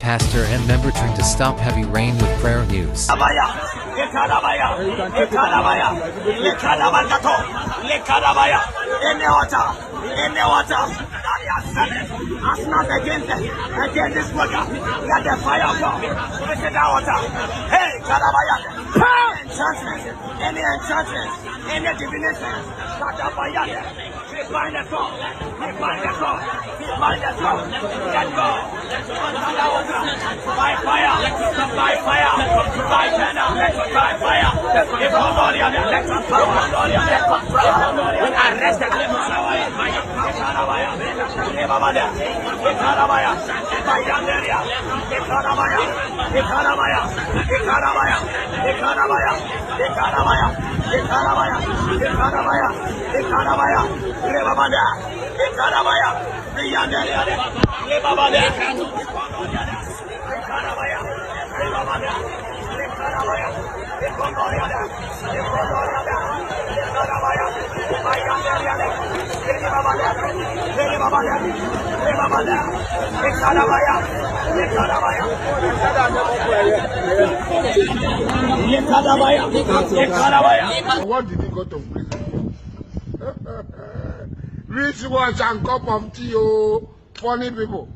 pastor and member Tring to stop heavy rain with prayer news. Any water that has said has not against this program. Let the fire of God take that water. Hey, Kadabaya, any enchantments, any divination, Kadabaya, we bind the soul, we bind the soul, we bind the soul. Let go. By fire, by fire, by thunder, by fire. If nobody has the power, we arrest the What did he go to prison? Rich watch and cup of tea, oh, funny people.